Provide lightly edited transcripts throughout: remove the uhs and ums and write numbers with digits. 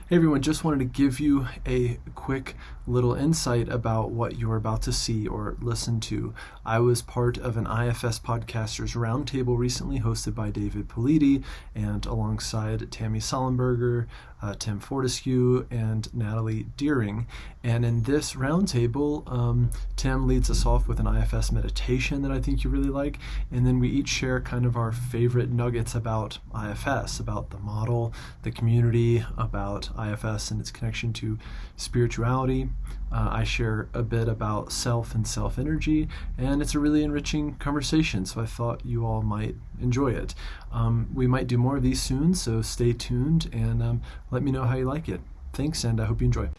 Hey everyone, just wanted to give you a quick little insight about what you're about to see or listen to. I was part of an IFS Podcasters Roundtable recently hosted by David Polidi and alongside Tammy Sollenberger, Tim Fortescue, and Natalie Deering. And in this roundtable, Tim leads us off with an IFS meditation that I think you really like, and then we each share kind of our favorite nuggets about IFS, about the model, the community, about IFS and its connection to spirituality. I share a bit about self and self energy, and it's a really enriching conversation, so I thought you all might enjoy it. We might do more of these soon, so stay tuned and let me know how you like it. Thanks, and I hope you enjoy.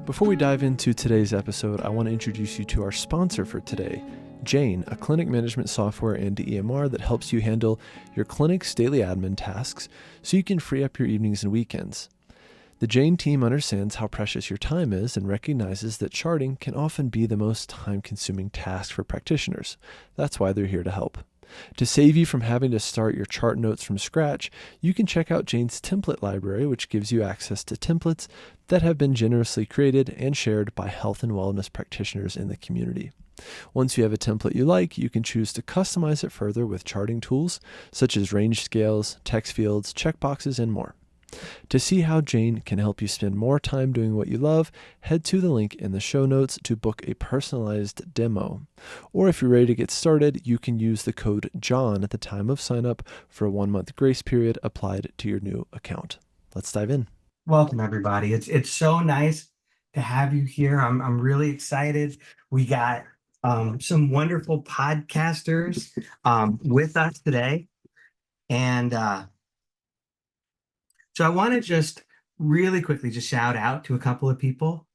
Before we dive into today's episode, I want to introduce you to our sponsor for today, Jane, a clinic management software and EMR that helps you handle your clinic's daily admin tasks so you can free up your evenings and weekends. The Jane team understands how precious your time is and recognizes that charting can often be the most time-consuming task for practitioners. That's why they're here to help. To save you from having to start your chart notes from scratch, you can check out Jane's template library, which gives you access to templates that have been generously created and shared by health and wellness practitioners in the community. Once you have a template you like, you can choose to customize it further with charting tools such as range scales, text fields, checkboxes, and more. To see how Jane can help you spend more time doing what you love, head to the link in the show notes to book a personalized demo. Or if you're ready to get started, you can use the code JOHN at the time of sign up for a 1-month grace period applied to your new account. Let's dive in. Welcome, everybody. It's so nice to have you here. I'm really excited. We got some wonderful podcasters with us today. And so I want to just really quickly just shout out to a couple of people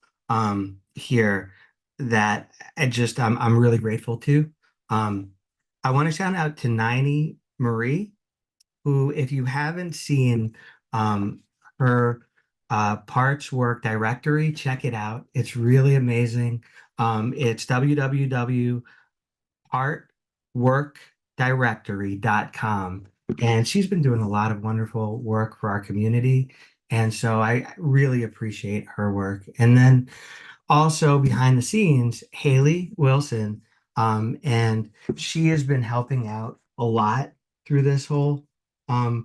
here that I'm really grateful to. I want to shout out to Ninety Marie, who, if you haven't seen her parts work directory, check it out. It's really amazing. It's www.partworkdirectory.com. And she's been doing a lot of wonderful work for our community. And so I really appreciate her work. And then also behind the scenes, Haley Wilson. And she has been helping out a lot through this whole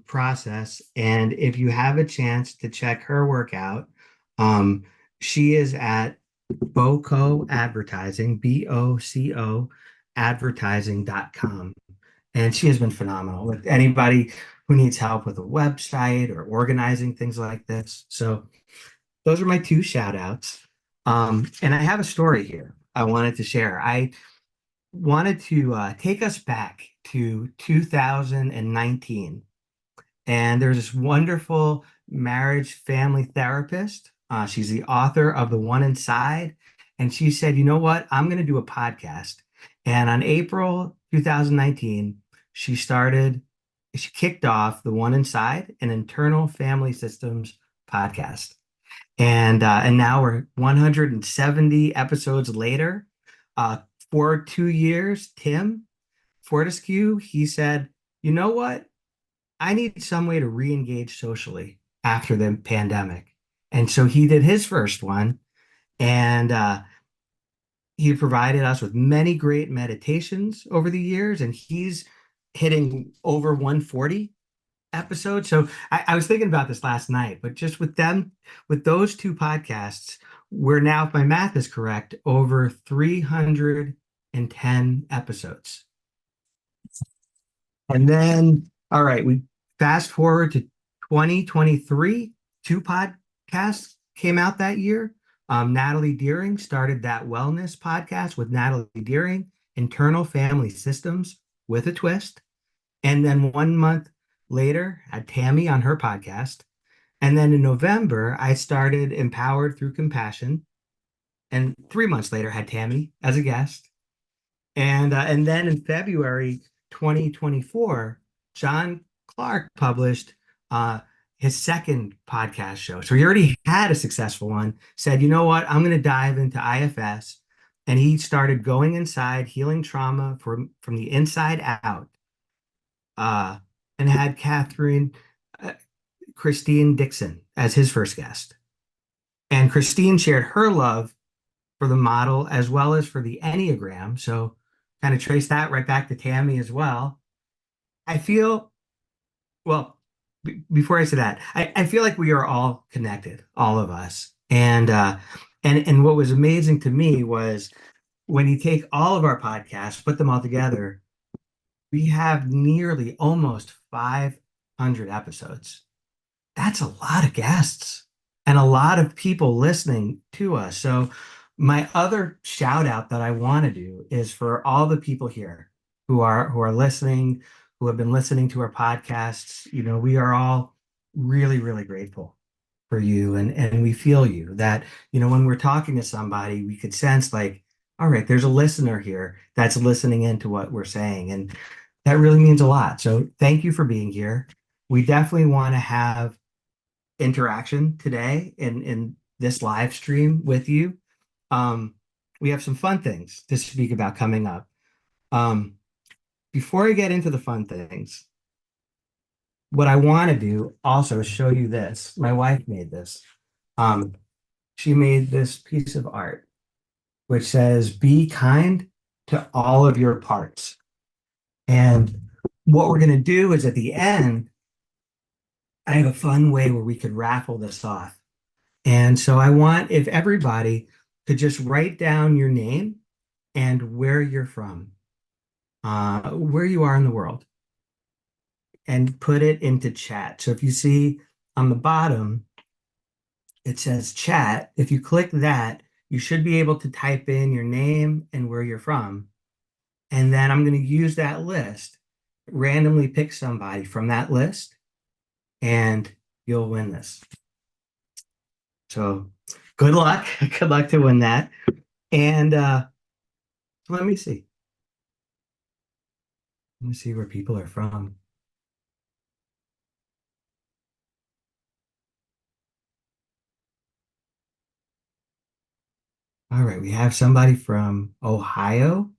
process. And if you have a chance to check her work out, she is at BOCO Advertising, BOCO advertising.com. And she has been phenomenal with anybody who needs help with a website or organizing things like this. So those are my two shout outs. And I have a story here I wanted to share. I wanted to take us back to 2019. And there's this wonderful marriage family therapist. She's the author of The One Inside. And she said, you know what? I'm going to do a podcast. And on April 2019, she kicked off The One Inside, an internal family systems podcast. And now we're 170 episodes later. For 2 years, Tim Fortescue, he said, you know what? I need some way to re-engage socially after the pandemic. And so he did his first one, and he provided us with many great meditations over the years, and he's hitting over 140 episodes. So I was thinking about this last night, but just with those two podcasts, we're now, if my math is correct, over 310 episodes. And then, all right, we fast forward to 2023, two podcasts came out that year. Natalie Deering started That Wellness podcast with Natalie Deering, Internal Family Systems with a Twist. And then 1 month later, had Tammy on her podcast. And then in November, I started Empowered Through Compassion. And 3 months later, had Tammy as a guest. And then in February 2024, John Clarke published his second podcast show. So he already had a successful one, said, you know what, I'm going to dive into IFS. And he started Going Inside, Healing Trauma from the Inside Out. uh, and had uh, Christine Dixon as his first guest. And Christine shared her love for the model as well as for the Enneagram. So kind of trace that right back to Tammy as well. I feel, well, before I say that, I feel like we are all connected, all of us. And what was amazing to me was when you take all of our podcasts, put them all together, we have nearly almost 500 episodes. That's a lot of guests and a lot of people listening to us. So my other shout out that I want to do is for all the people here who are listening, who have been listening to our podcasts. You know, we are all really, really grateful for you and we feel you that, you know, when we're talking to somebody, we could sense like, all right, there's a listener here that's listening into what we're saying. And that really means a lot. So thank you for being here. We definitely want to have interaction today in this live stream with you. Um, we have some fun things to speak about coming up. Um, Before I get into the fun things, what I want to do also is show you this. My wife made this. Um, she made this piece of art which says, "Be kind to all of your parts." And what we're going to do is at the end, I have a fun way where we could raffle this off. And so I want if everybody could just write down your name and where you're from, where you are in the world, and put it into chat. So if you see on the bottom, it says chat. If you click that, you should be able to type in your name and where you're from. And then I'm going to use that list, randomly pick somebody from that list, and you'll win this. So good luck. Good luck to win that. And let me see. Let me see where people are from. All right, we have somebody from Ohio,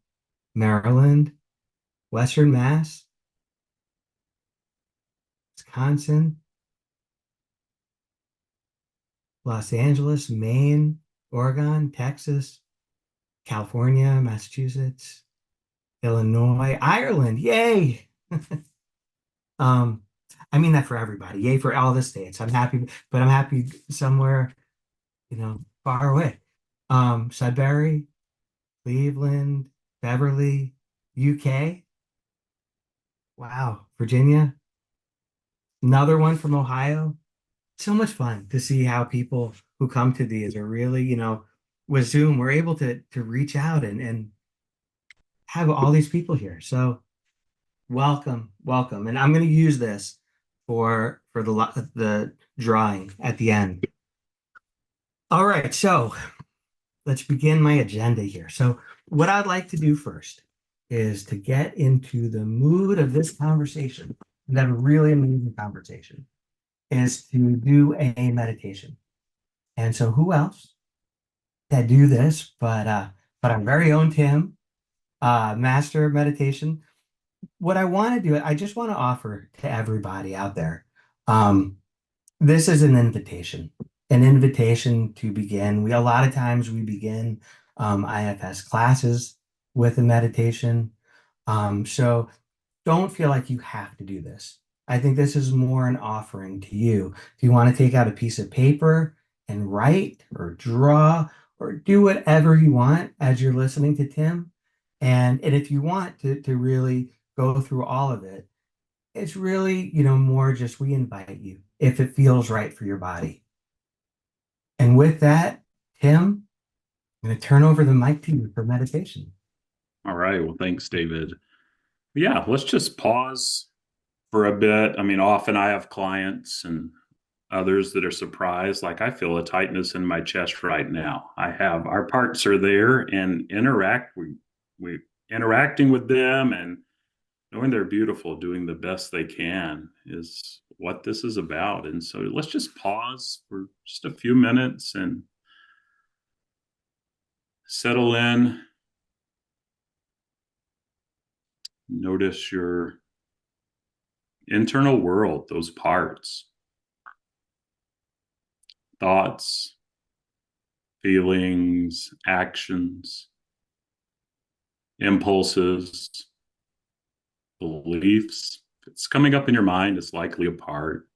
Maryland, Western Mass, Wisconsin, Los Angeles, Maine, Oregon, Texas, California, Massachusetts, Illinois, Ireland. Yay! Um, I mean that for everybody. Yay for all the states. I'm happy, but I'm happy somewhere, you know, far away. Sudbury, Cleveland, Beverly, UK. Wow, Virginia. Another one from Ohio. So much fun to see how people who come to these are really, you know, with Zoom, we're able to reach out and have all these people here. So welcome, welcome. And I'm going to use this for the drawing at the end. All right, so let's begin my agenda here. So what I'd like to do first is to get into the mood of this conversation and have a really amazing conversation is to do a meditation. And so who else that do this but our very own Tim, master of meditation. What I want to do, I just want to offer to everybody out there. Um, this is an invitation to begin. We a lot of times we begin IFS classes with a meditation. So don't feel like you have to do this. I think this is more an offering to you. If you want to take out a piece of paper and write or draw or do whatever you want as you're listening to Tim, and if you want to really go through all of it, it's really, you know, more just we invite you if it feels right for your body. And with that, Tim, I'm going to turn over the mic to you for meditation. All right. Well, thanks, David. Yeah, let's just pause for a bit. I mean, often I have clients and others that are surprised, like I feel a tightness in my chest right now. I have our parts are there and we interacting with them and knowing they're beautiful, doing the best they can is what this is about. And so let's just pause for just a few minutes and settle in. Notice your internal world, those parts, thoughts, feelings, actions, impulses, beliefs. If it's coming up in your mind, it's likely a part.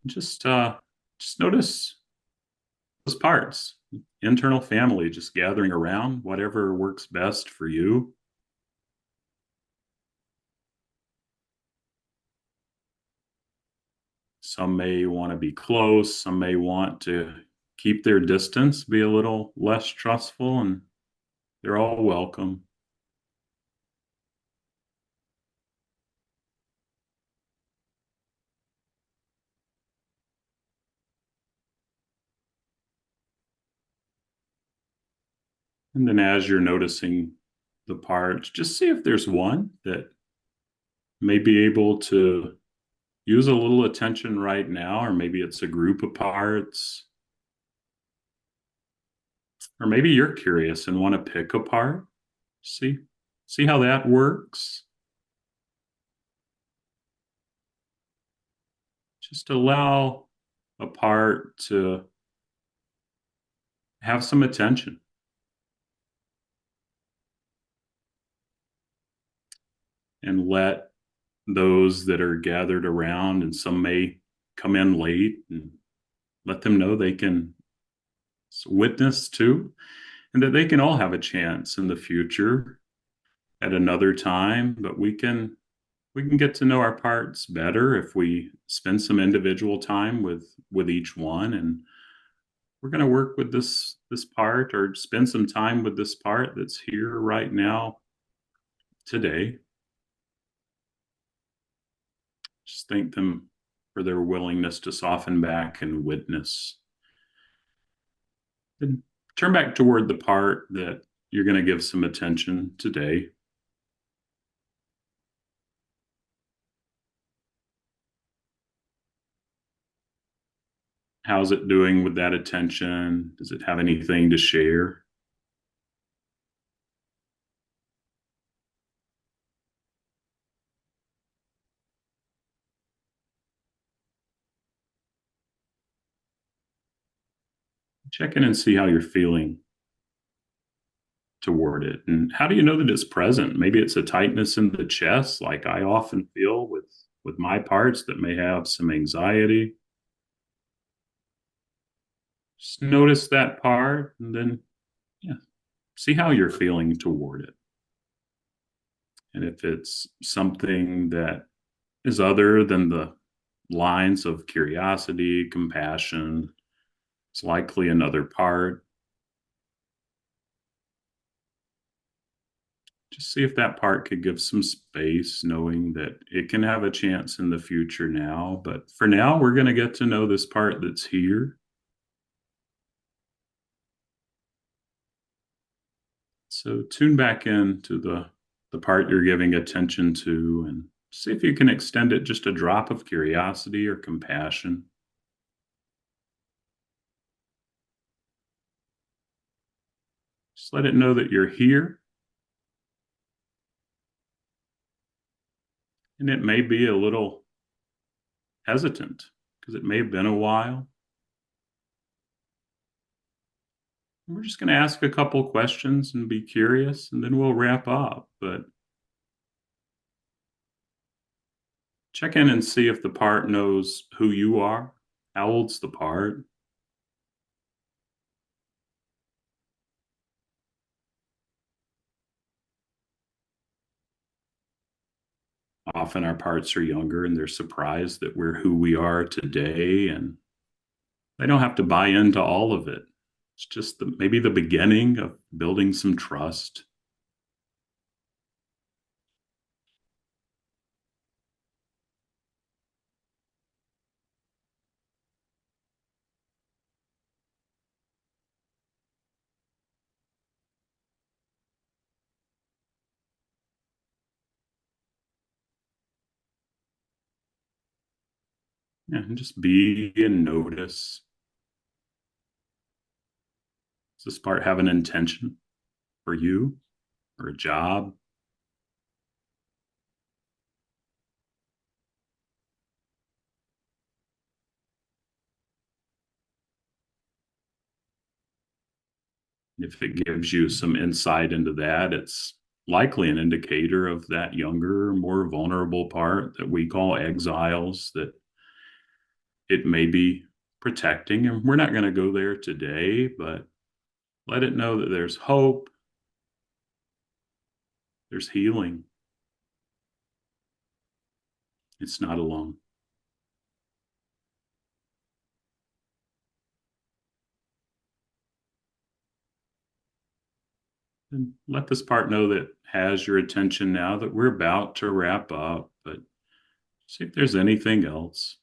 Just notice those parts, internal family, just gathering around, whatever works best for you. Some may want to be close, some may want to keep their distance, be a little less trustful, and they're all welcome. And then as you're noticing the parts, just see if there's one that may be able to use a little attention right now, or maybe it's a group of parts, or maybe you're curious and want to pick a part. See how that works. Just allow a part to have some attention. And let those that are gathered around, and some may come in late, and let them know they can witness too, and that they can all have a chance in the future at another time. But we can get to know our parts better if we spend some individual time with each one. And we're going to work with this part, or spend some time with this part that's here right now today. Just thank them for their willingness to soften back and witness. Then turn back toward the part that you're going to give some attention today. How's it doing with that attention? Does it have anything to share? Check in and see how you're feeling toward it. And how do you know that it's present? Maybe it's a tightness in the chest, like I often feel with my parts that may have some anxiety. Just notice that part, and then yeah, see how you're feeling toward it. And if it's something that is other than the lines of curiosity, compassion, it's likely another part. Just see if that part could give some space, knowing that it can have a chance in the future now. But for now, we're going to get to know this part that's here. So tune back in to the part you're giving attention to, and see if you can extend it just a drop of curiosity or compassion. Just let it know that you're here. And it may be a little hesitant because it may have been a while. And we're just going to ask a couple questions and be curious, and then we'll wrap up. But check in and see if the part knows who you are. How old's the part? Often our parts are younger and they're surprised that we're who we are today, and they don't have to buy into all of it. It's just maybe the beginning of building some trust. Yeah, and just be and notice. Does this part have an intention for you? or a job. If it gives you some insight into that, it's likely an indicator of that younger, more vulnerable part that we call exiles, that it may be protecting. And we're not going to go there today, but let it know that there's hope, there's healing. It's not alone. And let this part know that has your attention now, that we're about to wrap up, but see if there's anything else.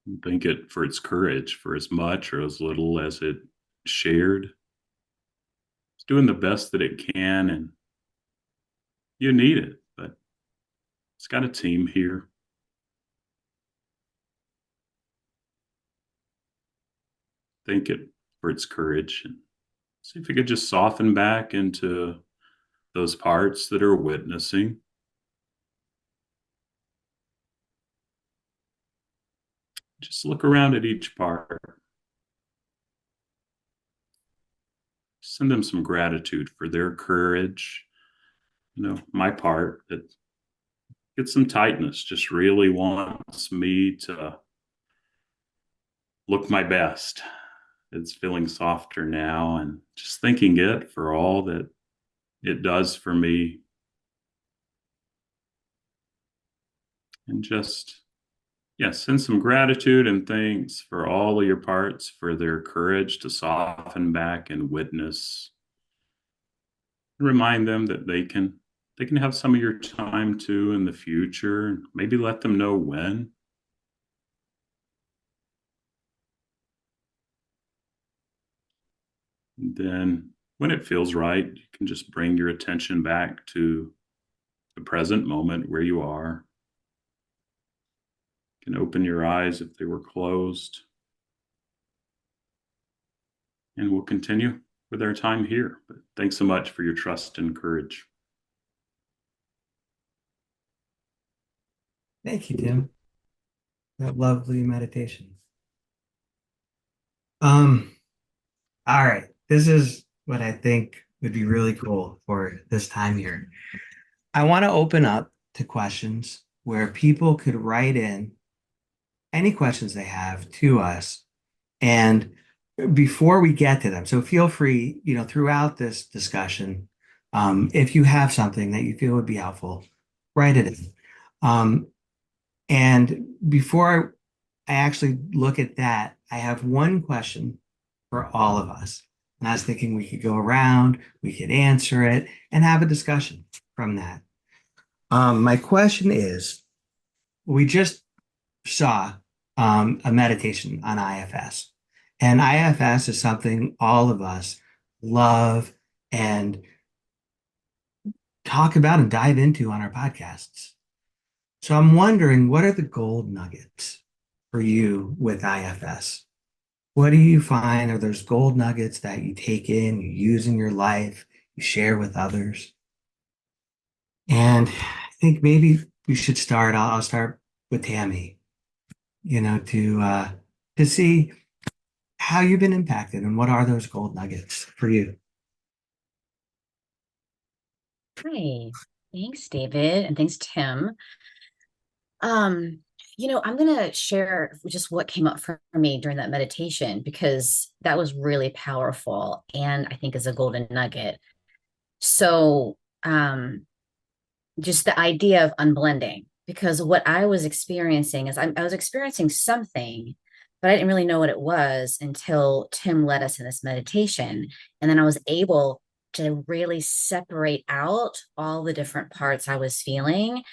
And thank it for its courage, for as much or as little as it shared. It's doing the best that it can, and you need it, but it's got a team here. Thank it for its courage, and see if it could just soften back into those parts that are witnessing. Just look around at each part. Send them some gratitude for their courage. My part that gets some tightness just really wants me to look my best. It's feeling softer now, and just thanking it for all that it does for me. And just, send some gratitude and thanks for all of your parts, for their courage to soften back and witness. Remind them that they can have some of your time too in the future. Maybe let them know when. And then when it feels right, you can just bring your attention back to the present moment where you are. You can open your eyes if they were closed. And we'll continue with our time here. But thanks so much for your trust and courage. Thank you, Tim. That lovely meditation. All right. This is what I think would be really cool for this time here. I want to open up to questions where people could write in any questions they have to us. And before we get to them, so feel free, throughout this discussion, if you have something that you feel would be helpful, write it in. And before I actually look at that, I have one question for all of us. And I was thinking we could go around, we could answer it, and have a discussion from that. My question is, we just saw a meditation on IFS. And IFS is something all of us love and talk about and dive into on our podcasts. So I'm wondering, what are the gold nuggets for you with IFS? What do you find are those gold nuggets that you take in, you use in your life, you share with others? And I think maybe we should start, I'll start with Tammy, to see how you've been impacted and what are those gold nuggets for you. Hi, thanks, David, and thanks, Tim. I'm going to share just what came up for me during that meditation, because that was really powerful and I think is a golden nugget. So, just the idea of unblending, because what I was experiencing is I was experiencing something, but I didn't really know what it was until Tim led us in this meditation. And then I was able to really separate out all the different parts I was feeling.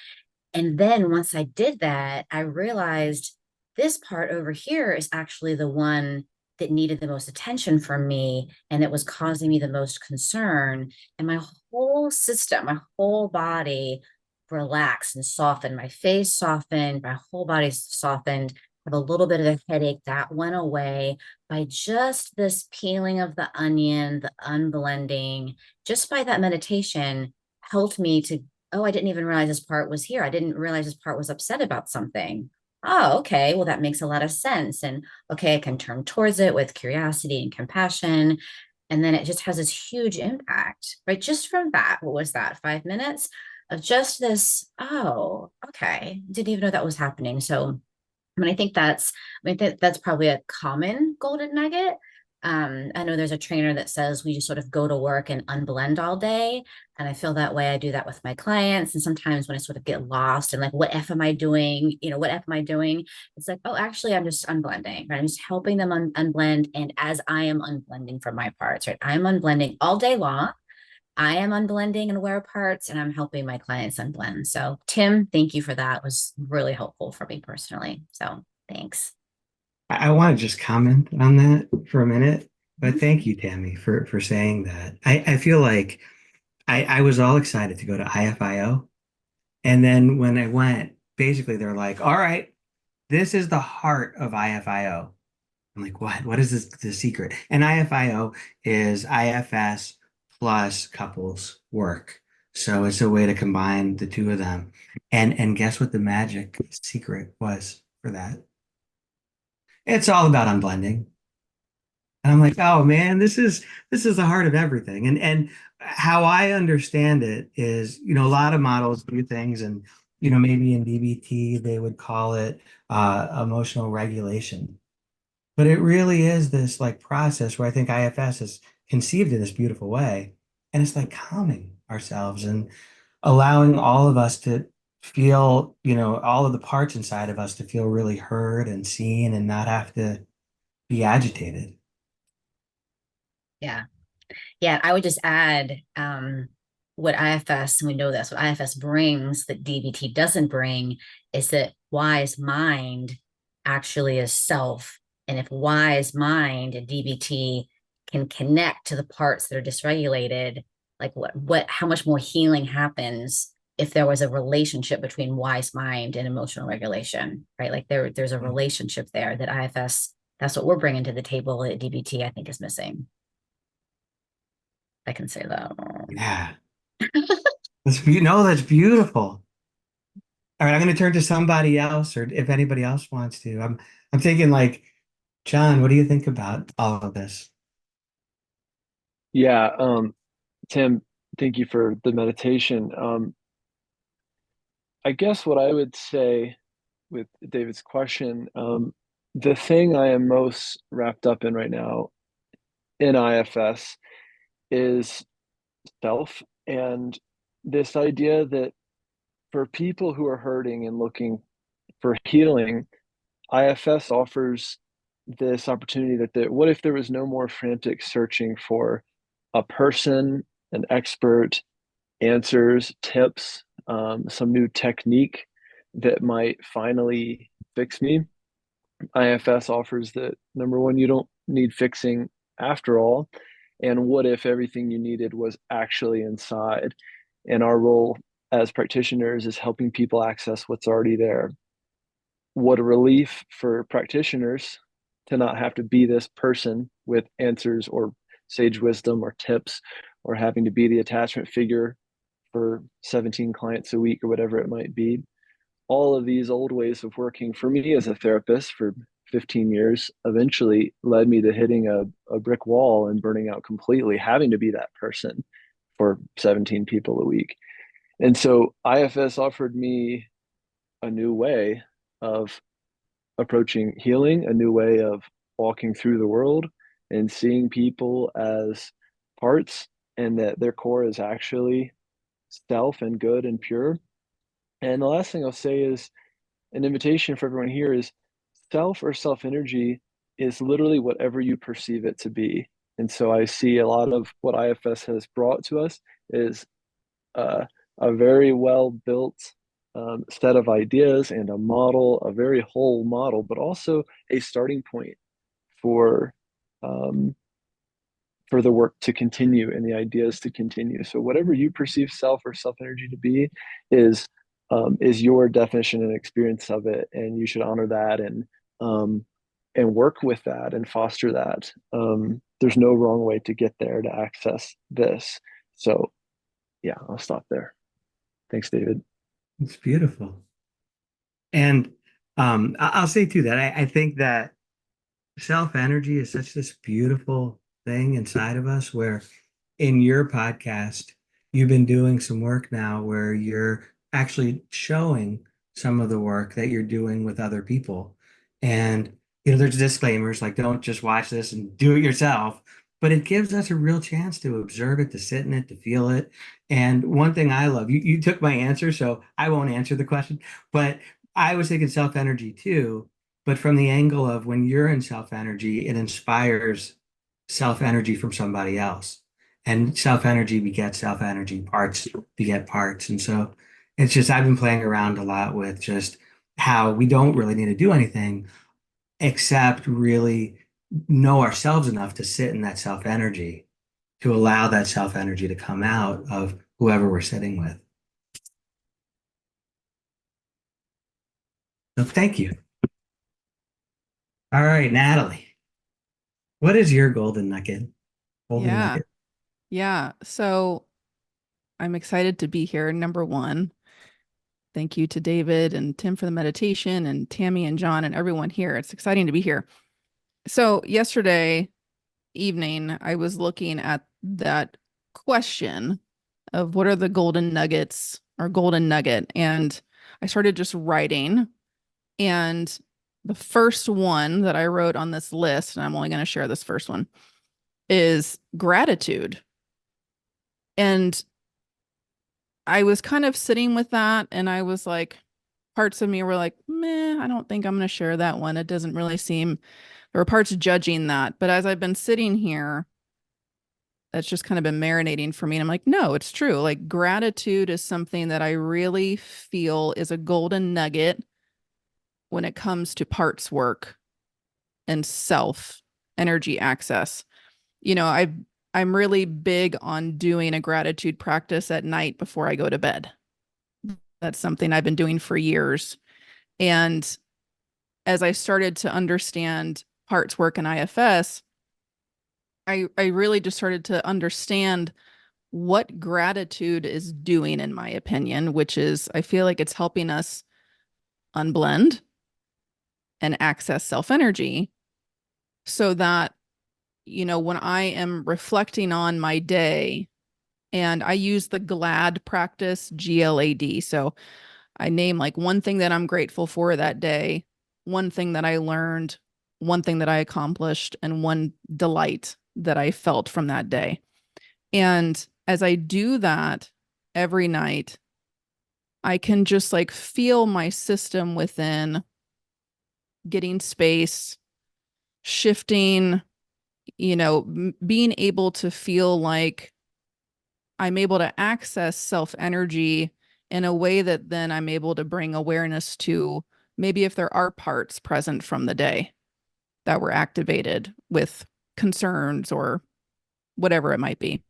And then once I did that, I realized this part over here is actually the one that needed the most attention from me, and it was causing me the most concern. And my whole system, my whole body relax and soften. My face softened, my whole body softened. I have a little bit of a headache that went away by just this peeling of the onion, the unblending, just by that meditation helped me to, oh, I didn't even realize this part was here. I didn't realize this part was upset about something. Oh, okay. Well, that makes a lot of sense. And okay, I can turn towards it with curiosity and compassion. And then it just has this huge impact, right? Just from that, what was that, 5 minutes of just this? Oh, okay. Didn't even know that was happening. So I think that's probably a common golden nugget. I know there's a trainer that says we just sort of go to work and unblend all day. And I feel that way. I do that with my clients. And sometimes when I sort of get lost and like, what F am I doing? What F am I doing? It's like, oh, actually, I'm just unblending, right? I'm just helping them unblend. And as I am unblending from my parts, right? I'm unblending all day long. I am unblending and aware parts, and I'm helping my clients unblend. So, Tim, thank you for that. It was really helpful for me personally. So, thanks. I want to just comment on that for a minute, but thank you, Tammy, for saying that. I feel like I was all excited to go to IFIO. And then when I went, basically they're like, all right, this is the heart of IFIO. I'm like, what? What is this the secret? And IFIO is IFS plus couples work. So it's a way to combine the two of them. And guess what the magic secret was for that? It's all about unblending. And I'm like, oh man, this is the heart of everything. And how I understand it is, a lot of models do things, and maybe in DBT they would call it emotional regulation. But it really is this like process where I think IFS is conceived in this beautiful way. And it's like calming ourselves and allowing all of us to feel, all of the parts inside of us to feel really heard and seen and not have to be agitated. Yeah. Yeah. I would just add what IFS, and we know this, what IFS brings that DBT doesn't bring is that wise mind actually is self. And if wise mind and DBT can connect to the parts that are dysregulated, like how much more healing happens if there was a relationship between wise mind and emotional regulation, right? Like there's a relationship there that IFS, that's what we're bringing to the table that DBT, I think, is missing. I can say that. Yeah. That's beautiful. All right, I'm going to turn to somebody else, or if anybody else wants to. I'm thinking like, John, what do you think about all of this? Yeah, Tim, thank you for the meditation. I guess what I would say with David's question, the thing I am most wrapped up in right now in IFS is self, and this idea that for people who are hurting and looking for healing, IFS offers this opportunity what if there was no more frantic searching for a person, an expert, answers, tips, some new technique that might finally fix me. IFS offers that number one, you don't need fixing after all. And what if everything you needed was actually inside? And our role as practitioners is helping people access what's already there. What a relief for practitioners to not have to be this person with answers or sage wisdom or tips, or having to be the attachment figure for 17 clients a week or whatever it might be. All of these old ways of working for me as a therapist for 15 years eventually led me to hitting a brick wall and burning out completely, having to be that person for 17 people a week. And so IFS offered me a new way of approaching healing, a new way of walking through the world and seeing people as parts, and that their core is actually self and good and pure. And the last thing I'll say is an invitation for everyone here is self or self energy is literally whatever you perceive it to be. And so I see a lot of what IFS has brought to us is a very well built set of ideas and a model, a very whole model, but also a starting point for um, for the work to continue and the ideas to continue. So whatever you perceive self or self energy to be is is your definition and experience of it, and you should honor that and work with that and foster that. There's no wrong way to get there to access this. So yeah, I'll stop there. Thanks, David. It's beautiful. And I'll say too that I think that self energy is such this beautiful thing inside of us where in your podcast, you've been doing some work now where you're actually showing some of the work that you're doing with other people. And, there's disclaimers like don't just watch this and do it yourself, but it gives us a real chance to observe it, to sit in it, to feel it. And one thing I love, you took my answer, so I won't answer the question, but I was thinking self energy too, but from the angle of when you're in self energy, it inspires self energy from somebody else. And self energy begets self energy, parts beget parts. And so it's just, I've been playing around a lot with just how we don't really need to do anything except really know ourselves enough to sit in that self energy, to allow that self energy to come out of whoever we're sitting with. So thank you. All right, Natalie, what is your golden nugget? Golden Yeah. nugget. Yeah. So I'm excited to be here. Number one, thank you to David and Tim for the meditation and Tammy and John and everyone here. It's exciting to be here. So yesterday evening, I was looking at that question of what are the golden nuggets or golden nugget. And I started just writing. And the first one that I wrote on this list, and I'm only going to share this first one, is gratitude. And I was kind of sitting with that, and I was like, parts of me were like, meh, I don't think I'm going to share that one. It doesn't really seem, there were parts judging that. But as I've been sitting here, that's just kind of been marinating for me. And I'm like, no, it's true. Like gratitude is something that I really feel is a golden nugget when it comes to parts work and self energy access. I'm really big on doing a gratitude practice at night before I go to bed. That's something I've been doing for years. And as I started to understand parts work in IFS, I really just started to understand what gratitude is doing, in my opinion, which is I feel like it's helping us unblend and access self-energy so that, when I am reflecting on my day, and I use the GLAD practice, GLAD. So I name like one thing that I'm grateful for that day, one thing that I learned, one thing that I accomplished, and one delight that I felt from that day. And as I do that every night, I can just like feel my system within getting space, shifting, being able to feel like I'm able to access self-energy in a way that then I'm able to bring awareness to maybe if there are parts present from the day that were activated with concerns or whatever it might be.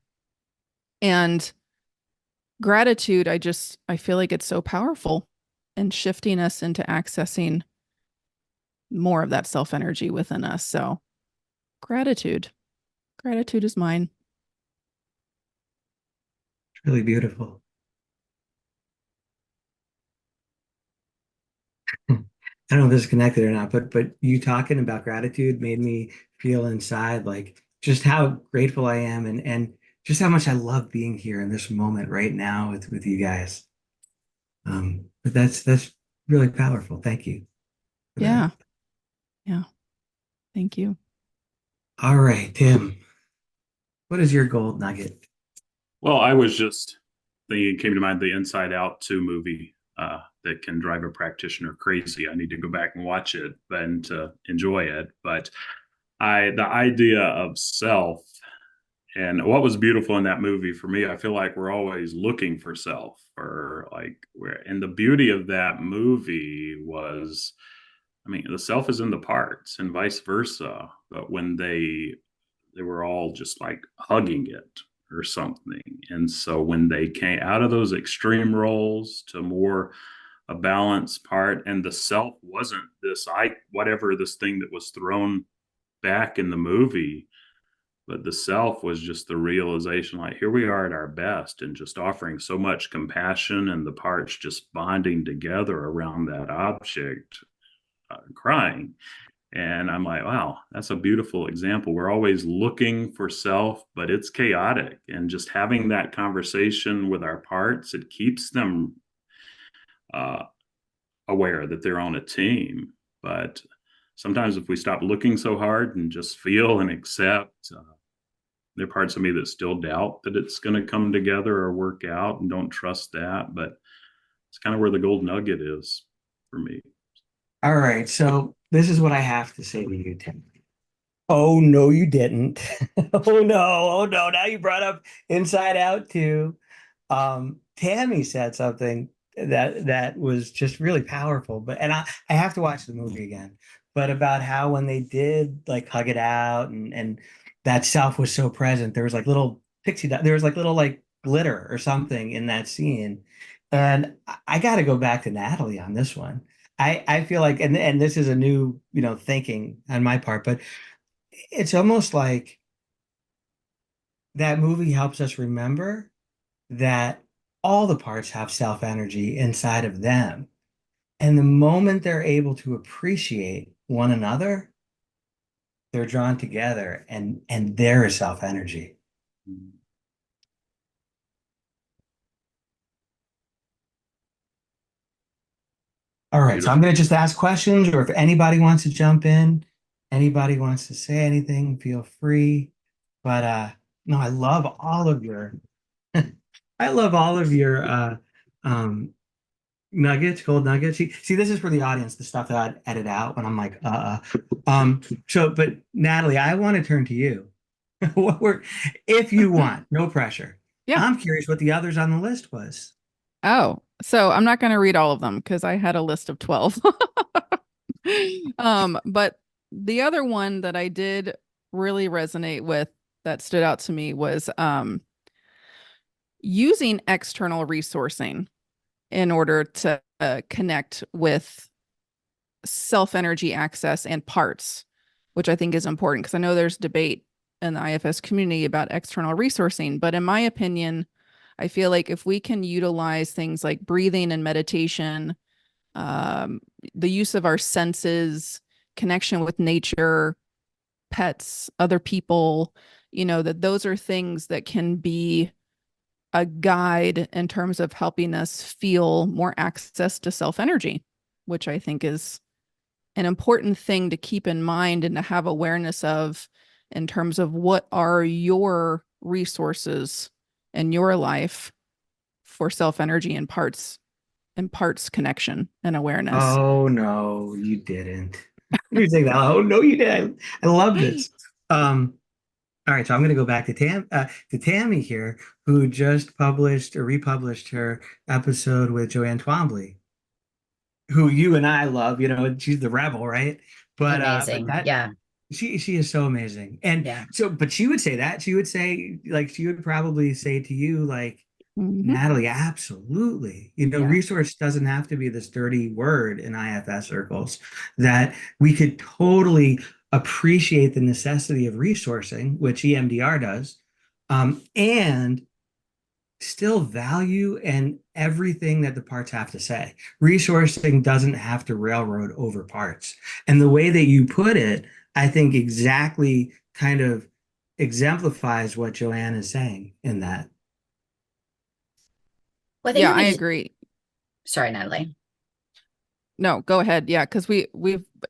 And gratitude, I feel like it's so powerful in shifting us into accessing more of that self-energy within us. So gratitude is mine. It's really beautiful. I don't know if this is connected or not, but you talking about gratitude made me feel inside like just how grateful I am and just how much I love being here in this moment right now with you guys. But that's really powerful. Thank you for Yeah. that. Yeah. Thank you. All right, Tim, what is your gold nugget? Well, I was just thinking, it came to mind the Inside Out 2 movie that can drive a practitioner crazy. I need to go back and watch it and enjoy it. But the idea of self and what was beautiful in that movie for me, I feel like we're always looking for self, or like and the beauty of that movie was, I mean, the self is in the parts and vice versa. But when they were all just like hugging it, or something. And so when they came out of those extreme roles to more a balanced part, and the self wasn't this whatever this thing that was thrown back in the movie, but the self was just the realization, like, here we are at our best, and just offering so much compassion, and the parts just bonding together around that object, crying. And I'm like, wow, that's a beautiful example. We're always looking for self, but it's chaotic. And just having that conversation with our parts, it keeps them aware that they're on a team. But sometimes if we stop looking so hard and just feel and accept, there are parts of me that still doubt that it's going to come together or work out and don't trust that. But it's kind of where the gold nugget is for me. All right. So this is what I have to say to you, Tim. Oh, no, you didn't. Oh, no. Oh, no. Now you brought up Inside Out too. Tammy said something that was just really powerful, and I have to watch the movie again, but about how when they did like hug it out and that self was so present, there was like little pixie dust, there was like little like glitter or something in that scene. And I got to go back to Natalie on this one. I feel like, and this is a new, thinking on my part, but it's almost like that movie helps us remember that all the parts have self energy inside of them. And the moment they're able to appreciate one another, they're drawn together and there is self energy. All right, so I'm going to just ask questions, or if anybody wants to jump in, anybody wants to say anything, feel free. But no, I love all of your I love all of your nuggets, gold nuggets. See, this is for the audience, the stuff that I'd edit out when I'm like, but Natalie, I want to turn to you. If you want, no pressure. Yeah. I'm curious what the others on the list was. Oh, so I'm not going to read all of them because I had a list of 12. But the other one that I did really resonate with that stood out to me was using external resourcing in order to connect with self-energy access and parts, which I think is important because I know there's debate in the IFS community about external resourcing. But in my opinion, I feel like if we can utilize things like breathing and meditation, the use of our senses, connection with nature, pets, other people, that those are things that can be a guide in terms of helping us feel more access to self-energy, which I think is an important thing to keep in mind and to have awareness of in terms of what are your resources in your life for self-energy and parts connection and awareness. Oh no, you didn't. You say that. Oh no, you did. I love this. All right, so I'm going to go back to Tammy here, who just published or republished her episode with Joanne Twombly, who you and I love. She's the rebel, right? But Amazing. Yeah. she is so amazing. And Yeah. so, but she would say that she would probably say to you, like, Natalie, absolutely. Yeah. Resource doesn't have to be this dirty word in IFS circles, that we could totally appreciate the necessity of resourcing, which EMDR does, and still value and everything that the parts have to say. Resourcing doesn't have to railroad over parts. And the way that you put it, I think exactly kind of exemplifies what Joanne is saying in that. Well, Yeah, I agree. Sorry, Natalie. No, go ahead. Yeah, because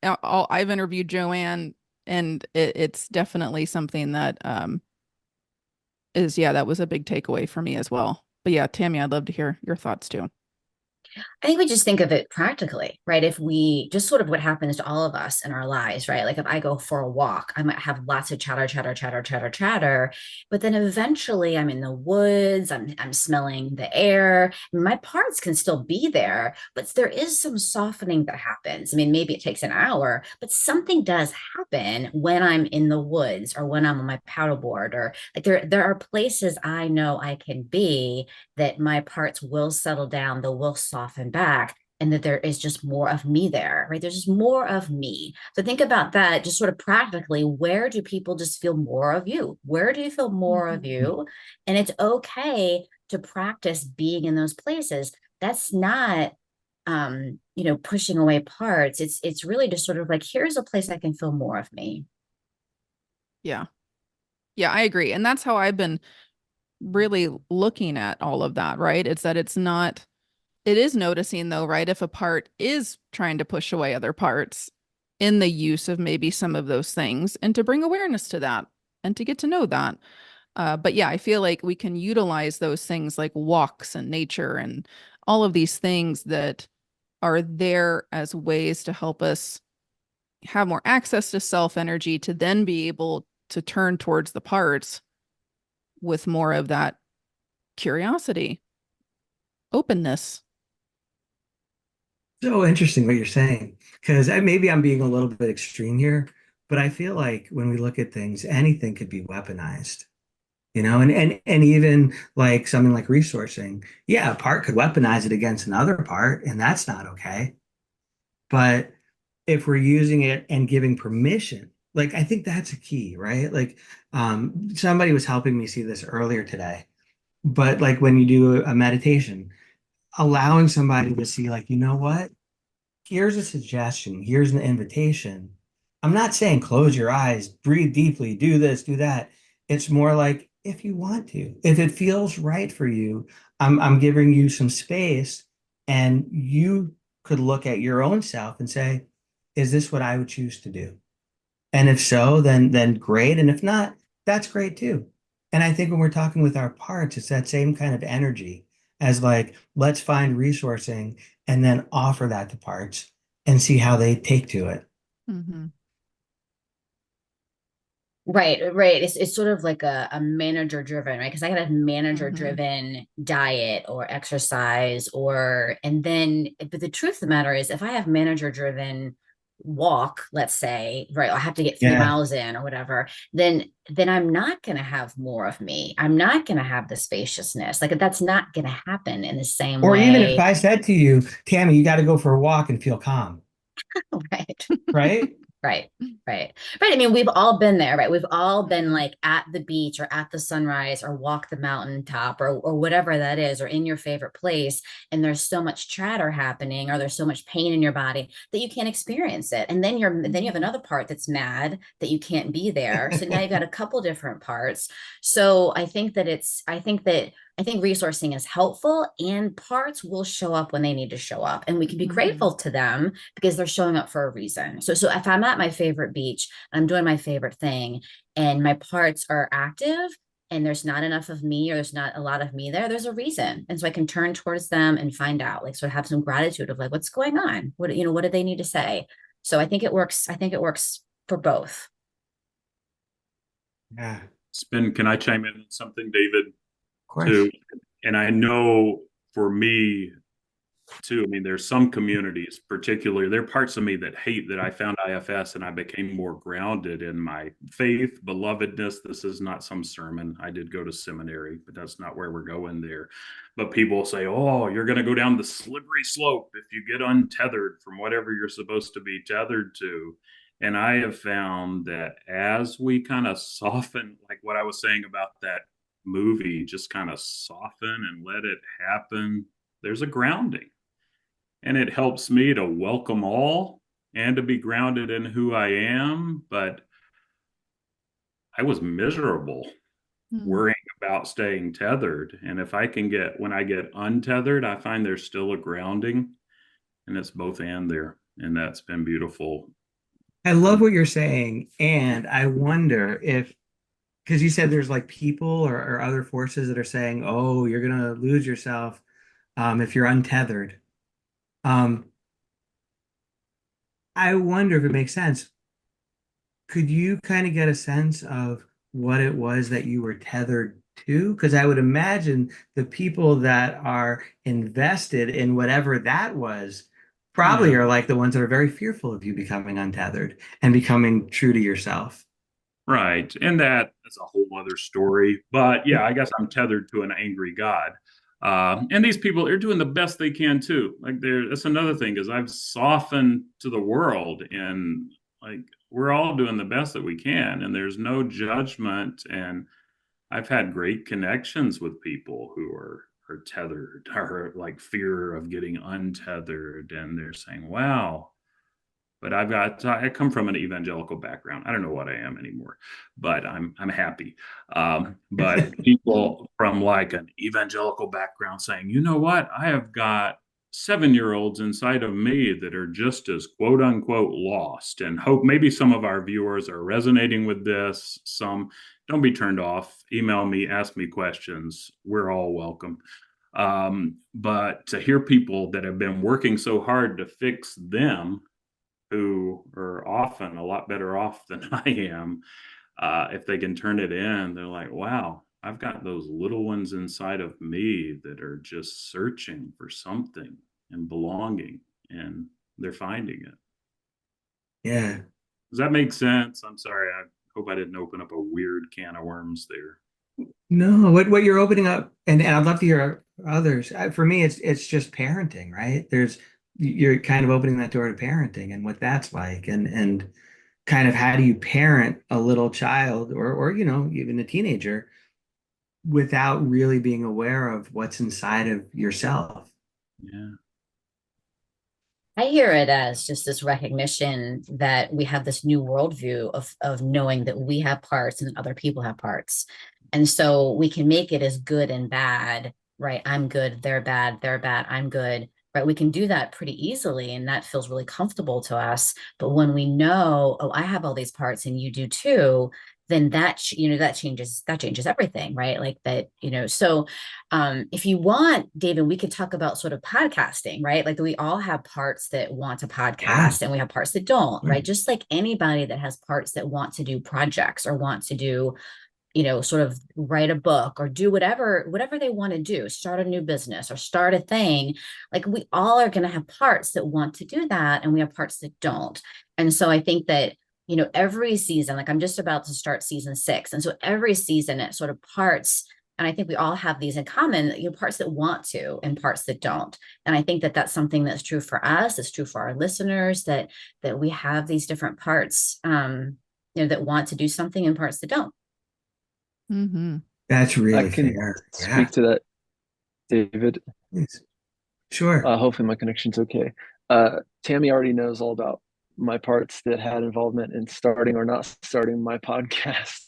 I've interviewed Joanne, and it's definitely something that that was a big takeaway for me as well. But yeah, Tammy, I'd love to hear your thoughts too. I think we just think of it practically, right? If we just sort of what happens to all of us in our lives, right? Like if I go for a walk, I might have lots of chatter, chatter, chatter, chatter, chatter, but then eventually I'm in the woods, I'm smelling the air. My parts can still be there, but there is some softening that happens. I mean, maybe it takes an hour, but something does happen when I'm in the woods or when I'm on my paddleboard, or like there are places I know I can be that my parts will settle down, they will soften back, and that there is just more of me there, right? There's just more of me. So think about that just sort of practically. Where do people just feel more of you? Where do you feel more of you? And it's okay to practice being in those places. That's not pushing away parts. It's really just sort of like, here's a place I can feel more of me. Yeah. Yeah, I agree. And that's how I've been really looking at all of that, right? It's that it's not, it is noticing though, right? If a part is trying to push away other parts in the use of maybe some of those things, and to bring awareness to that and to get to know that. But yeah, I feel like we can utilize those things like walks and nature and all of these things that are there as ways to help us have more access to self energy to then be able to turn towards the parts with more of that curiosity, openness. So interesting what you're saying, because maybe I'm being a little bit extreme here, but I feel like when we look at things, anything could be weaponized, and even like something like resourcing. Yeah, a part could weaponize it against another part, and that's not okay. But if we're using it and giving permission, like I think that's a key, right? Like somebody was helping me see this earlier today, but like when you do a meditation, allowing somebody to see, like, you know what? Here's a suggestion, here's an invitation. I'm not saying close your eyes, breathe deeply, do this, do that. It's more like if you want to, if it feels right for you, I'm giving you some space, and you could look at your own self and say, is this what I would choose to do? And if so, then great. And if not, that's great too. And I think when we're talking with our parts, it's that same kind of energy as like, let's find resourcing and then offer that to parts and see how they take to it. Mm-hmm. Right, right. It's sort of like a manager driven, right? Because I could have manager driven diet or exercise, and then, but the truth of the matter is, if I have manager driven walk, let's say, right, I have to get three Yeah. miles in or whatever, then I'm not going to have more of me. I'm not going to have the spaciousness. Like that's not going to happen in the same Or even if way. I said to you, Tammy, you got to go for a walk and feel calm, Right. right? Right, right, right. I mean, we've all been there, right? We've all been like at the beach or at the sunrise or walk the mountaintop or whatever that is, or in your favorite place. And there's so much chatter happening, or there's so much pain in your body that you can't experience it. And then you have another part that's mad that you can't be there. So now you've got a couple different parts. So I think resourcing is helpful, and parts will show up when they need to show up. And we can be grateful to them because they're showing up for a reason. So if I'm at my favorite beach, I'm doing my favorite thing, and my parts are active, and there's not enough of me, or there's not a lot of me there's a reason. And so I can turn towards them and find out, like, sort of have some gratitude of like, what's going on? What do they need to say? So I think it works. I think it works for both. Yeah, of Can I chime in on something, David, course. too? And I know for me, too, I mean, there's some communities, particularly, there are parts of me that hate that I found IFS and I became more grounded in my faith, belovedness. This is not some sermon. I did go to seminary, but that's not where we're going there. But people say, oh, you're going to go down the slippery slope if you get untethered from whatever you're supposed to be tethered to. And I have found that as we kind of soften, like what I was saying about that movie, just kind of soften and let it happen, there's a grounding, and it helps me to welcome all and to be grounded in who I am. But I was miserable worrying about staying tethered. And if I can when I get untethered, I find there's still a grounding, and it's both and there. And that's been beautiful. I love what you're saying. And I wonder if, because you said there's like people or other forces that are saying, oh, you're going to lose yourself if you're untethered. Um, I wonder if it makes sense. Could you kind of get a sense of what it was that you were tethered to? Because I would imagine the people that are invested in whatever that was probably Yeah. are like the ones that are very fearful of you becoming untethered and becoming true to yourself. Right. And that is a whole other story. But yeah, I guess I'm tethered to an angry God. And these people are doing the best they can too. Like that's another thing is I've softened to the world and like we're all doing the best that we can and there's no judgment. And I've had great connections with people who are tethered or like fear of getting untethered. And they're saying, wow, but I come from an evangelical background. I don't know what I am anymore, but I'm happy. But people from like an evangelical background saying, you know what, I have got 7-year-olds inside of me that are just as quote unquote lost, and hope maybe some of our viewers are resonating with this. Some don't be turned off. Email me, ask me questions. We're all welcome. But to hear people that have been working so hard to fix them who are often a lot better off than I am, if they can turn it in, they're like, wow, I've got those little ones inside of me that are just searching for something and belonging, and they're finding it. Yeah. Does that make sense? I'm sorry. I hope I didn't open up a weird can of worms there. No, what you're opening up, and I'd love to hear others. For me, it's just parenting, right? You're kind of opening that door to parenting and what that's like, and kind of how do you parent a little child or even a teenager without really being aware of what's inside of yourself. Yeah. I hear it as just this recognition that we have this new worldview of knowing that we have parts and other people have parts. And so we can make it as good and bad, right? I'm good, they're bad, I'm good, right? We can do that pretty easily, and that feels really comfortable to us. But when we know, oh, I have all these parts and you do too, then that changes everything, right? Like that, so if you want, David, we could talk about sort of podcasting, right? Like we all have parts that want to Yeah. podcast and we have parts that don't, Right. right? Just like anybody that has parts that want to do projects or want to do, sort of write a book or do whatever they want to do, start a new business or start a thing. Like we all are going to have parts that want to do that and we have parts that don't. And so I think that every season, like I'm just about to start season 6. And so every season it sort of parts. And I think we all have these in common, parts that want to and parts that don't. And I think that that's something that's true for us. It's true for our listeners that we have these different parts, that want to do something and parts that don't. Mm-hmm. That's I really can fair. Yeah. speak to that, David. Please. Sure. Hopefully my connection's okay. Tammy already knows all about my parts that had involvement in starting or not starting my podcast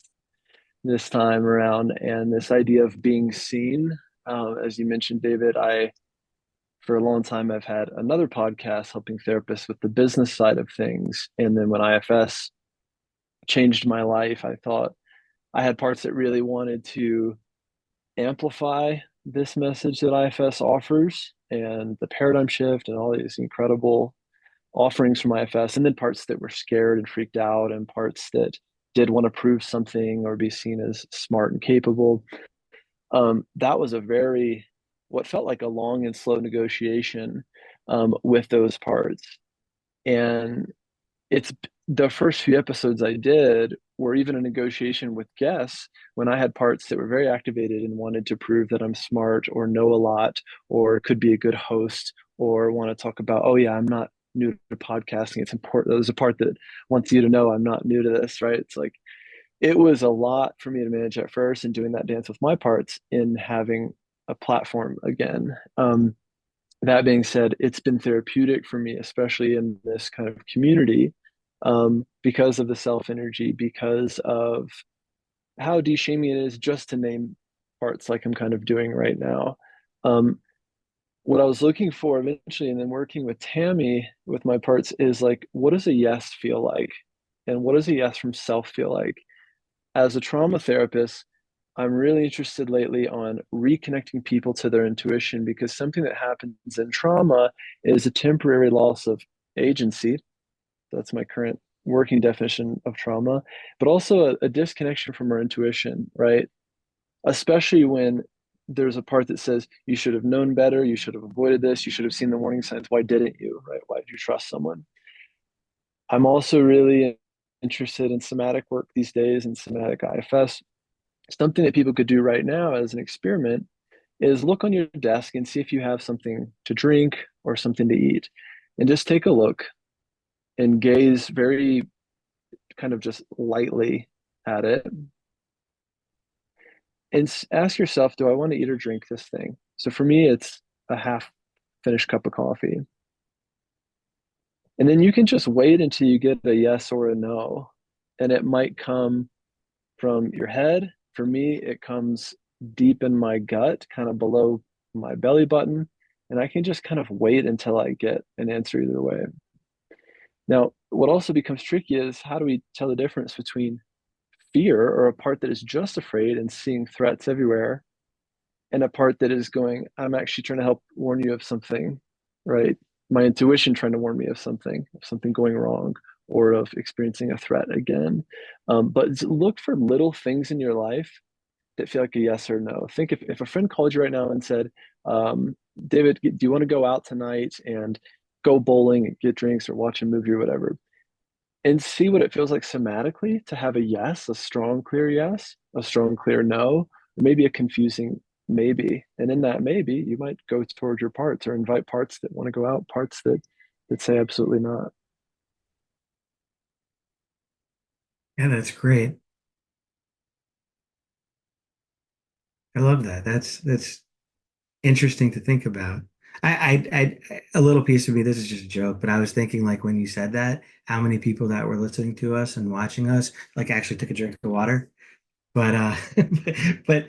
this time around, and this idea of being seen. As you mentioned, David, for a long time I've had another podcast helping therapists with the business side of things, and then when IFS changed my life, I thought I had parts that really wanted to amplify this message that IFS offers and the paradigm shift and all these incredible offerings from IFS, and then parts that were scared and freaked out, and parts that did want to prove something or be seen as smart and capable. That was what felt like a long and slow negotiation with those parts. And it's the first few episodes I did were even a negotiation with guests when I had parts that were very activated and wanted to prove that I'm smart or know a lot or could be a good host or want to talk about, oh yeah, I'm not new to podcasting. It's important. There's a part that wants you to know I'm not new to this, right? It's like, it was a lot for me to manage at first and doing that dance with my parts in having a platform again. That being said, it's been therapeutic for me, especially in this kind of community, because of the self energy, because of how de-shaming it is just to name parts like I'm kind of doing right now. What I was looking for eventually, and then working with Tammy with my parts, is like, what does a yes feel like? And what does a yes from self feel like? As a trauma therapist, I'm really interested lately on reconnecting people to their intuition, because something that happens in trauma is a temporary loss of agency. That's my current working definition of trauma, but also a disconnection from our intuition, right? Especially when there's a part that says, you should have known better, you should have avoided this, you should have seen the warning signs. Why didn't you, right? Why did you trust someone? I'm also really interested in somatic work these days and somatic IFS. Something that people could do right now as an experiment is look on your desk and see if you have something to drink or something to eat. And just take a look and gaze very kind of just lightly at it. And ask yourself, do I want to eat or drink this thing? So for me, it's a half finished cup of coffee. And then you can just wait until you get a yes or a no. And it might come from your head. For me, it comes deep in my gut, kind of below my belly button. And I can just kind of wait until I get an answer either way. Now, what also becomes tricky is, how do we tell the difference between fear, or a part that is just afraid and seeing threats everywhere, and a part that is going, I'm actually trying to help warn you of something, right? My intuition trying to warn me of something going wrong, or of experiencing a threat again. But look for little things in your life that feel like a yes or no. Think if a friend called you right now and said, David, do you want to go out tonight and go bowling and get drinks or watch a movie or whatever? And see what it feels like somatically to have a yes, a strong, clear yes, a strong, clear no, or maybe a confusing maybe. And in that maybe, you might go toward your parts, or invite parts that want to go out, parts that say absolutely not. Yeah, that's great. I love that. That's interesting to think about. A little piece of me, this is just a joke, but I was thinking, like, when you said that, how many people that were listening to us and watching us, like, actually took a drink of water. But but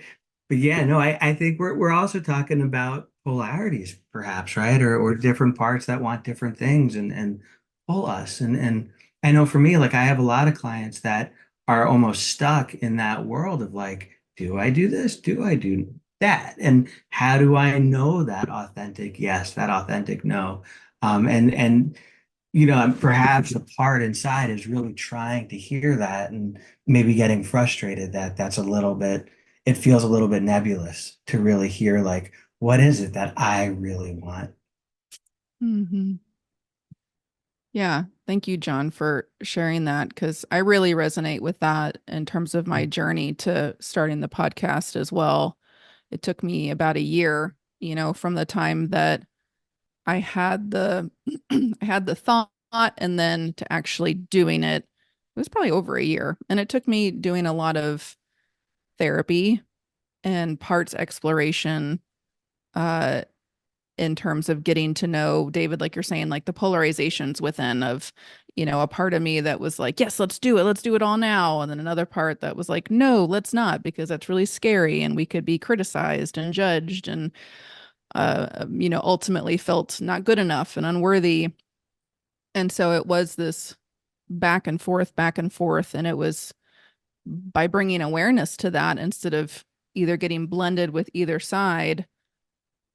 but yeah, no, I think we're also talking about polarities, perhaps, right? Or different parts that want different things and pull us. And I know for me, like, I have a lot of clients that are almost stuck in that world of, like, do I do this? Do I do that? And how do I know that authentic yes, that authentic no? And perhaps the part inside is really trying to hear that, and maybe getting frustrated that it feels a little bit nebulous to really hear, like, what is it that I really want? Mm-hmm. Yeah. Thank you, John, for sharing that, because I really resonate with that in terms of my journey to starting the podcast as well. It took me about a year, from the time that I had the I had the thought, and then to actually doing it. It was probably over a year. And it took me doing a lot of therapy and parts exploration, uh, in terms of getting to know David, like you're saying, like the polarizations within of, a part of me that was like, yes, let's do it. Let's do it all now. And then another part that was like, no, let's not, because that's really scary. And we could be criticized and judged and, ultimately felt not good enough and unworthy. And so it was this back and forth, back and forth. And it was by bringing awareness to that, instead of either getting blended with either side,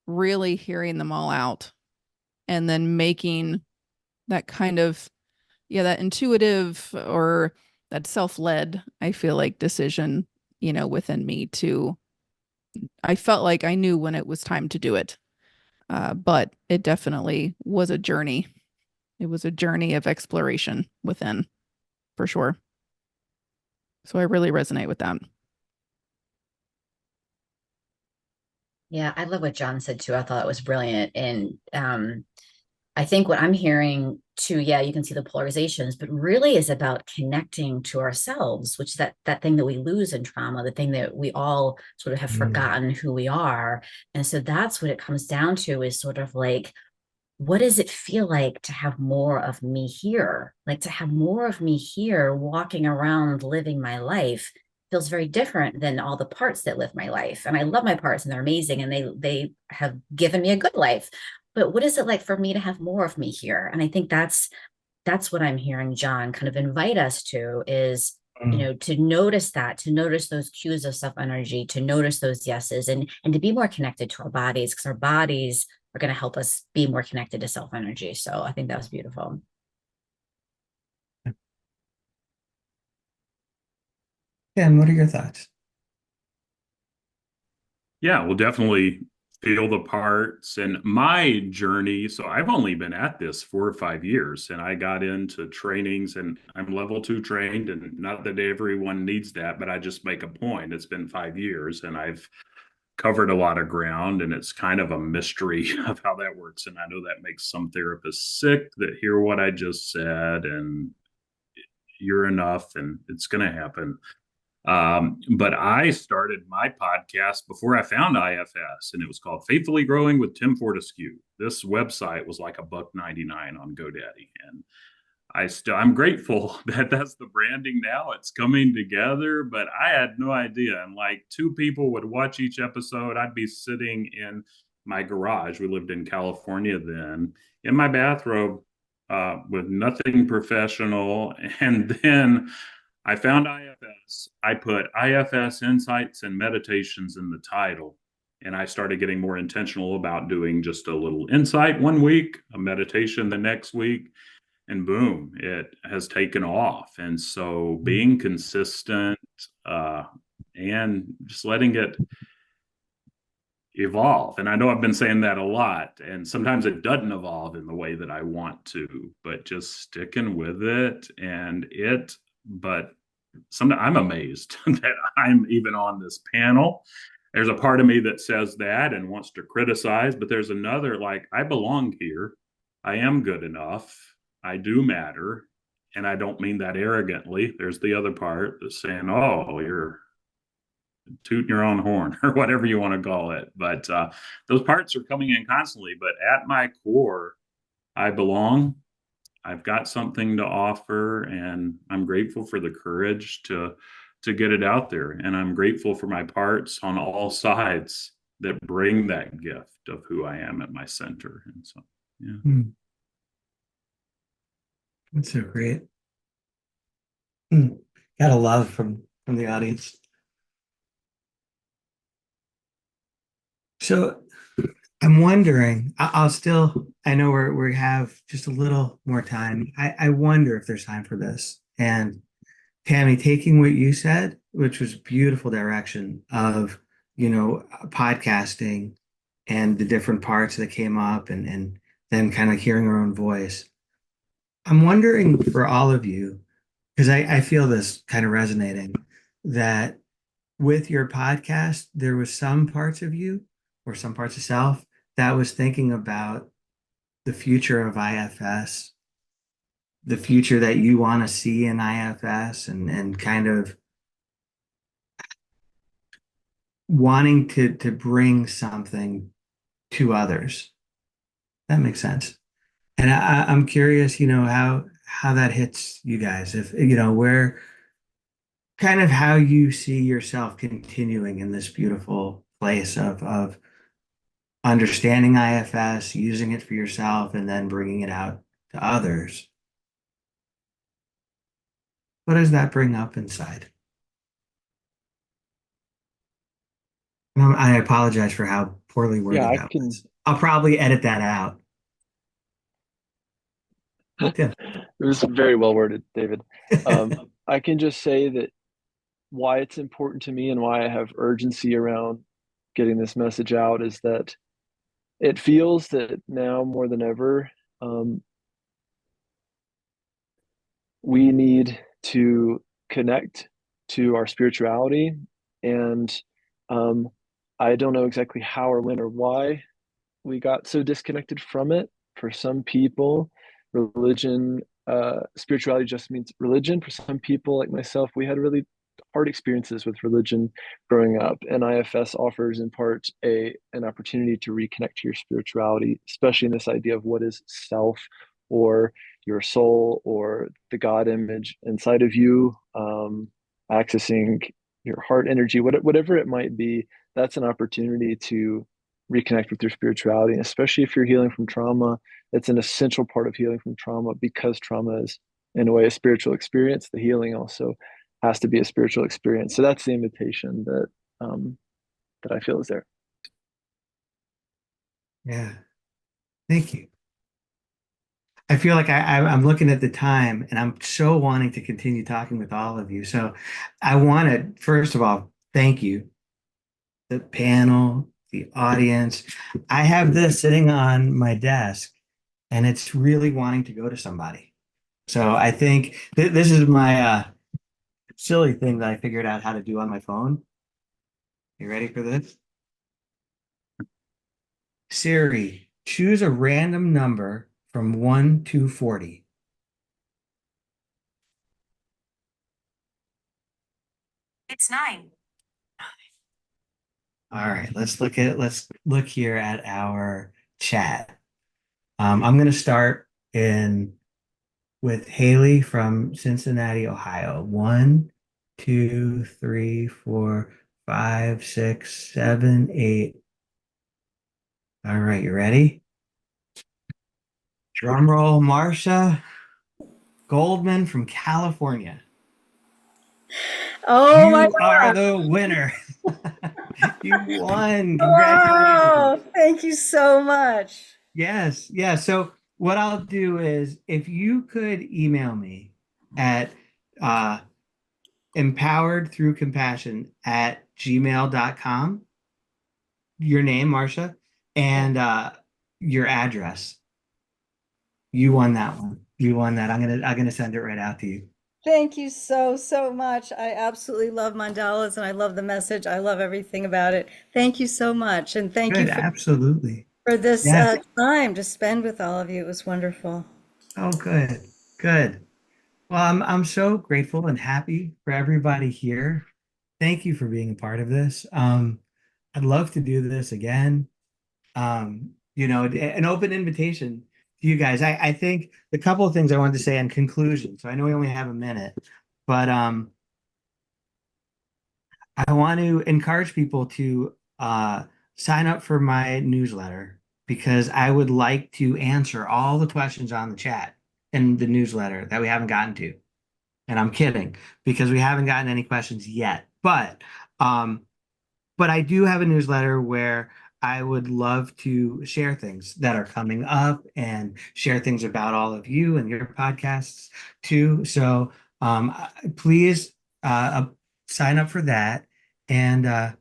really hearing them all out, and then making that kind of, that intuitive or that self-led, I feel like, decision, within me I felt like I knew when it was time to do it. But it definitely was a journey. It was a journey of exploration within, for sure. So I really resonate with that. Yeah, I love what John said too. I thought it was brilliant. And I think what I'm hearing too, yeah, you can see the polarizations, but really is about connecting to ourselves, which is that thing that we lose in trauma, the thing that we all sort of have forgotten who we are. And so that's what it comes down to, is sort of like, what does it feel like to have more of me here? Like, to have more of me here, walking around, living my life, feels very different than all the parts that live my life. And I love my parts, and they're amazing, and they have given me a good life. But what is it like for me to have more of me here? And I think that's what I'm hearing John kind of invite us to, is to notice that, to notice those cues of self energy, to notice those yeses, and to be more connected to our bodies, because our bodies are going to help us be more connected to self energy. So I think that was beautiful. Ken, what are your thoughts? Yeah, we'll definitely feel the parts. And my journey, so I've only been at this 4 or 5 years, and I got into trainings, and I'm level 2 trained, and not that everyone needs that, but I just make a point. It's been 5 years, and I've covered a lot of ground, and it's kind of a mystery of how that works. And I know that makes some therapists sick that hear what I just said, and you're enough, and it's going to happen. But I started my podcast before I found IFS, and it was called Faithfully Growing with Tim Fortescue. This website was like $1.99 on GoDaddy, and I'm grateful that that's the branding now. It's coming together, but I had no idea. And like 2 people would watch each episode. I'd be sitting in my garage. We lived in California then, in my bathrobe, with nothing professional. And then I found IFS. I put IFS Insights and Meditations in the title. And I started getting more intentional about doing just a little insight one week, a meditation the next week, and boom, it has taken off. And so being consistent, and just letting it evolve. And I know I've been saying that a lot, and sometimes it doesn't evolve in the way that I want to, but just sticking with it. But sometimes I'm amazed that I'm even on this panel. There's a part of me that says that and wants to criticize, but there's another, like, I belong here. I am good enough. I do matter. And I don't mean that arrogantly. There's the other part that's saying, oh, you're tooting your own horn or whatever you want to call it. But those parts are coming in constantly. But at my core, I belong. I've got something to offer, and I'm grateful for the courage to get it out there. And I'm grateful for my parts on all sides that bring that gift of who I am at my center. And so, yeah. That's so great. Got a love from the audience. So I'm wondering, I know we have just a little more time. I wonder if there's time for this. And Tammy, taking what you said, which was beautiful direction of, podcasting and the different parts that came up, and then kind of hearing our own voice. I'm wondering for all of you, because I feel this kind of resonating, that with your podcast, there was some parts of you or some parts of self that was thinking about the future of IFS, the future that you want to see in IFS, and kind of wanting to bring something to others. That makes sense. And I'm curious, how that hits you guys, if, where kind of how you see yourself continuing in this beautiful place of understanding IFS, using it for yourself, and then bringing it out to others. What does that bring up inside? I apologize for how poorly worded Yeah, I that can. was. I'll probably edit that out. Yeah. It was very well worded, David. I can just say that why it's important to me and why I have urgency around getting this message out is that it feels that now more than ever, we need to connect to our spirituality. And I don't know exactly how or when or why we got so disconnected from it. For some people, religion, spirituality just means religion. For some people, like myself, we had really hard experiences with religion growing up, and IFS offers in part an opportunity to reconnect to your spirituality, especially in this idea of what is self, or your soul, or the God image inside of you, accessing your heart energy, whatever it might be. That's an opportunity to reconnect with your spirituality, and especially if you're healing from trauma. It's an essential part of healing from trauma, because trauma is in a way a spiritual experience. The healing also has to be a spiritual experience. So that's the invitation that I feel is there. Yeah. Thank you. I feel like I'm looking at the time and I'm so wanting to continue talking with all of you. So I want to, first of all, thank you, the panel, the audience. I have this sitting on my desk and it's really wanting to go to somebody. So I think this is my silly thing that I figured out how to do on my phone. You ready for this? Siri, choose a random number from 1 to 40. It's 9. All right, let's look here at our chat. I'm going to start in with Haley from Cincinnati, Ohio. 1, 2, 3, 4, 5, 6, 7, 8. All right, you ready? Drum roll, Marcia Goldman from California. Oh You my are God. the winner. You won. Congratulations. Wow. Thank you so much. Yes. Yeah. So what I'll do is if you could email me at empoweredthroughcompassion@gmail.com, your name, Marcia, and your address. You won that one. You won that. I'm gonna send it right out to you. Thank you so, so much. I absolutely love mandalas and I love the message. I love everything about it. Thank you so much. And thank you Good. Absolutely. for this Yes. time to spend with all of you. It was wonderful. Oh, good. Good. Well, I'm so grateful and happy for everybody here. Thank you for being a part of this. I'd love to do this again. An open invitation to you guys. I think the couple of things I wanted to say in conclusion. So I know we only have a minute, but I want to encourage people to sign up for my newsletter because I would like to answer all the questions on the chat in the newsletter that we haven't gotten to. And I'm kidding because we haven't gotten any questions yet. But I do have a newsletter where I would love to share things that are coming up and share things about all of you and your podcasts too. So please sign up for that. And I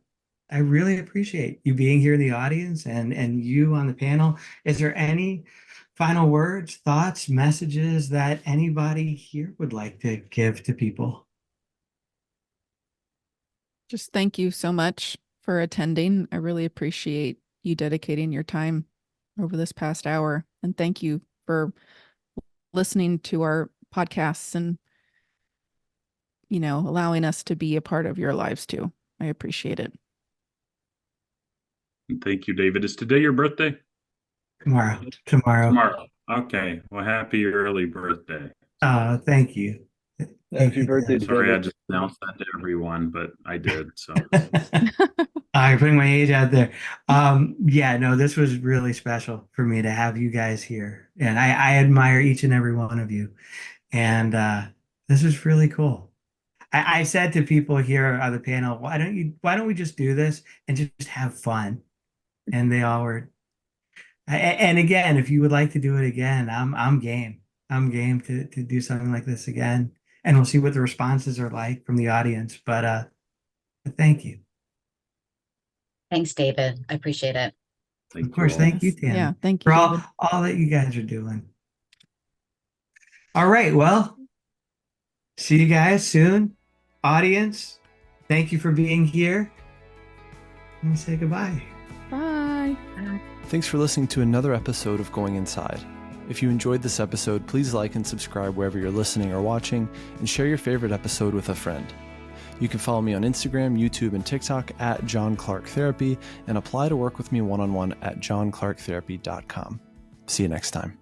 really appreciate you being here in the audience and you on the panel. Is there any final words, thoughts, messages that anybody here would like to give to people? Just thank you so much for attending. I really appreciate you dedicating your time over this past hour. And thank you for listening to our podcasts and, allowing us to be a part of your lives too. I appreciate it. And thank you, David. Is today your birthday? Tomorrow. Tomorrow. Okay. Well, happy early birthday. Thank you. Happy birthday, Sorry, I David. just announced that to everyone, but I did. So I'm putting my age out there. Yeah, no, this was really special for me to have you guys here. And I admire each and every one of you. And this is really cool. I said to people here on the panel, why don't we just do this and just have fun? And they all were. And again, if you would like to do it again, I'm game. I'm game to do something like this again. And we'll see what the responses are like from the audience. But thank you. Thanks, David. I appreciate it. Of course, thank you, Tammy. Yeah, thank you, for David. all that you guys are doing. All right, well, see you guys soon. Audience, thank you for being here. And say goodbye. Bye. Thanks for listening to another episode of Going Inside. If you enjoyed this episode, please like and subscribe wherever you're listening or watching, and share your favorite episode with a friend. You can follow me on Instagram, YouTube, and TikTok at John Clarke Therapy, and apply to work with me one-on-one at johnclarketherapy.com. See you next time.